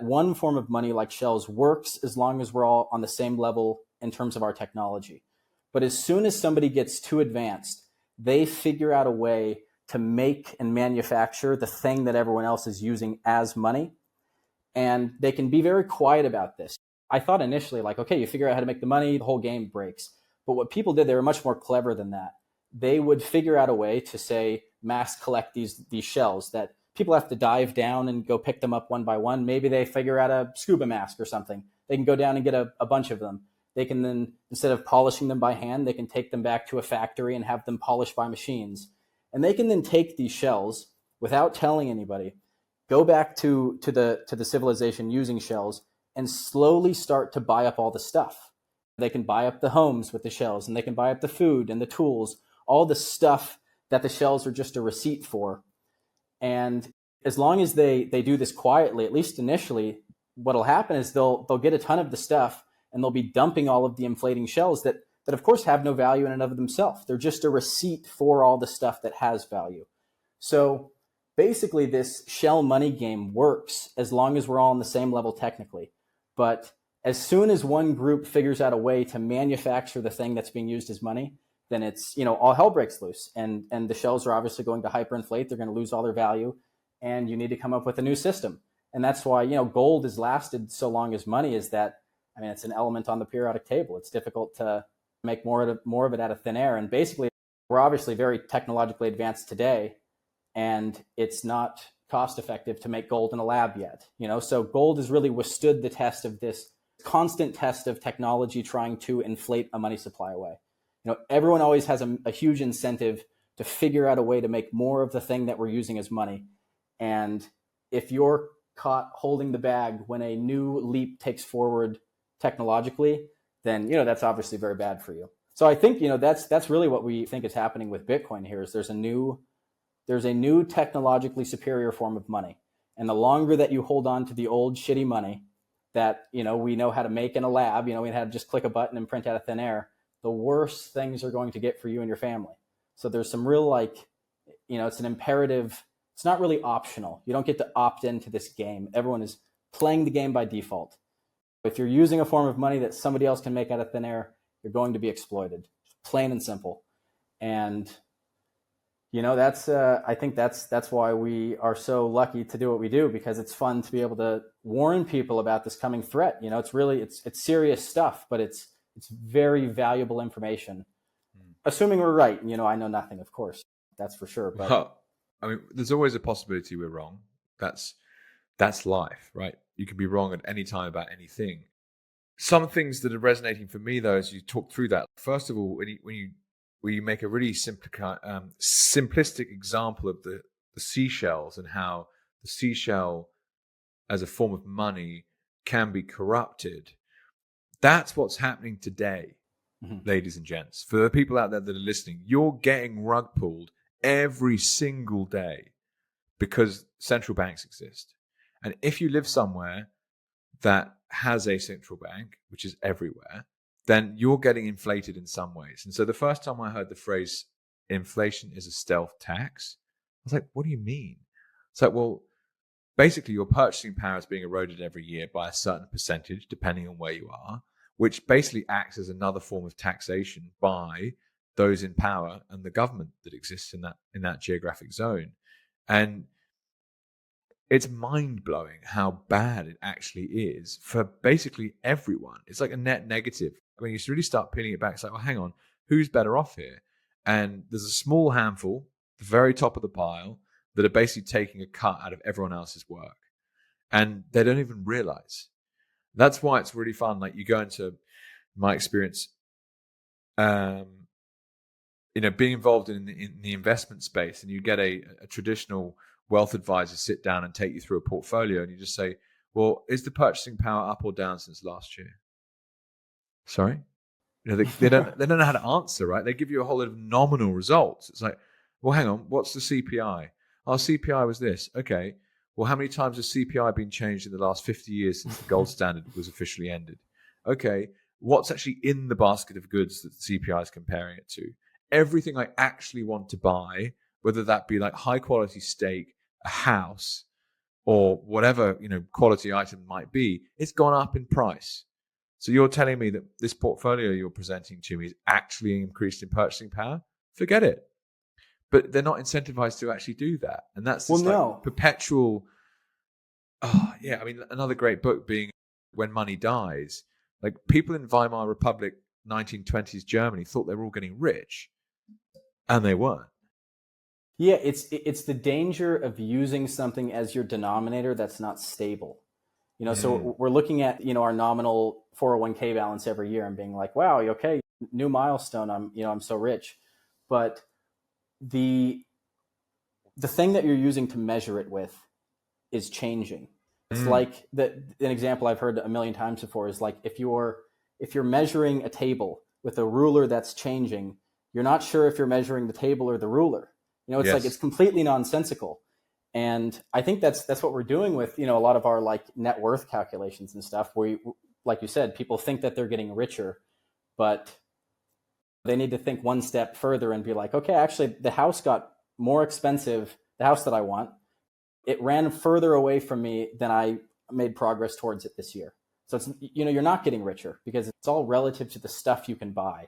One form of money like shells works as long as we're all on the same level in terms of our technology. But as soon as somebody gets too advanced, they figure out a way to make and manufacture the thing that everyone else is using as money. And they can be very quiet about this. I thought initially, like, okay, you figure out how to make the money, the whole game breaks. But what people did, they were much more clever than that. They would figure out a way to, say, mass collect these shells that people have to dive down and go pick them up one by one. Maybe they figure out a scuba mask or something. They can go down and get a bunch of them. They can then, instead of polishing them by hand, they can take them back to a factory and have them polished by machines. And they can then take these shells without telling anybody, go back to the civilization using shells, and slowly start to buy up all the stuff. They can buy up the homes with the shells, and they can buy up the food and the tools, all the stuff that the shells are just a receipt for. And as long as they do this quietly, at least initially, what'll happen is they'll get a ton of the stuff, and they'll be dumping all of the inflating shells that of course have no value in and of themselves. They're just a receipt for all the stuff that has value. So basically, this shell money game works as long as we're all on the same level technically. But as soon as one group figures out a way to manufacture the thing that's being used as money, then it's, all hell breaks loose. And the shells are obviously going to hyperinflate. They're going to lose all their value. And you need to come up with a new system. And that's why, gold has lasted so long as money, is that, it's an element on the periodic table. It's difficult to make more of it out of thin air. And basically, we're obviously very technologically advanced today, and it's not cost effective to make gold in a lab yet. So gold has really withstood the test of this constant test of technology trying to inflate a money supply away. Everyone always has a huge incentive to figure out a way to make more of the thing that we're using as money. And if you're caught holding the bag when a new leap takes forward technologically, then that's obviously very bad for you. So I think that's really what we think is happening with Bitcoin here. Is there's a new technologically superior form of money, and the longer that you hold on to the old shitty money that we know how to make in a lab, we know how to just click a button and print out of thin air, the worse things are going to get for you and your family. So there's some real it's an imperative. It's not really optional. You don't get to opt into this game. Everyone is playing the game by default. If you're using a form of money that somebody else can make out of thin air, you're going to be exploited, plain and simple. And that's I think that's why we are so lucky to do what we do, because it's fun to be able to warn people about this coming threat. It's really it's serious stuff, but it's very valuable information. Assuming we're right. I know nothing, of course, that's for sure. But there's always a possibility we're wrong. That's life, right? You can be wrong at any time about anything. Some things that are resonating for me, though, as you talk through that. First of all, when you make a really simplistic example of the seashells and how the seashell as a form of money can be corrupted, that's what's happening today, ladies and gents. For the people out there that are listening, you're getting rug pulled every single day because central banks exist. And if you live somewhere that has a central bank, which is everywhere, then you're getting inflated in some ways. And so the first time I heard the phrase inflation is a stealth tax, I was like, what do you mean? It's like, well, basically your purchasing power is being eroded every year by a certain percentage, depending on where you are, which basically acts as another form of taxation by those in power and the government that exists in that geographic zone. And it's mind-blowing how bad it actually is for basically everyone. It's like a net negative. When you really start peeling it back, it's like, well, hang on, who's better off here? And there's a small handful, the very top of the pile, that are basically taking a cut out of everyone else's work. And they don't even realize. That's why it's really fun. Like, you go into my experience, being involved in the investment space, and you get a traditional wealth advisor sit down and take you through a portfolio, and you just say, well, is the purchasing power up or down since last year? Sorry? They don't know how to answer, right? They give you a whole lot of nominal results. It's like, well, hang on, what's the CPI? Our CPI was this. Okay, well, how many times has CPI been changed in the last 50 years since the gold standard was officially ended? Okay, what's actually in the basket of goods that the CPI is comparing it to? Everything I actually want to buy, whether that be like high quality steak, a house, or whatever, quality item might be, it's gone up in price. So you're telling me that this portfolio you're presenting to me is actually increased in purchasing power? Forget it. But they're not incentivized to actually do that. And that's this perpetual, another great book being When Money Dies. Like, people in Weimar Republic, 1920s Germany, thought they were all getting rich, and they weren't. Yeah, it's the danger of using something as your denominator that's not stable. So we're looking at, our nominal 401k balance every year and being like, wow, okay, new milestone, I'm so rich. But the thing that you're using to measure it with is changing. It's like an example I've heard a million times before is like, if you're measuring a table with a ruler that's changing, you're not sure if you're measuring the table or the ruler. It's like, it's completely nonsensical. And I think that's what we're doing with, a lot of our like net worth calculations and stuff, where, like you said, people think that they're getting richer, but they need to think one step further and be like, okay, actually the house got more expensive, the house that I want, it ran further away from me than I made progress towards it this year. So it's, you're not getting richer because it's all relative to the stuff you can buy.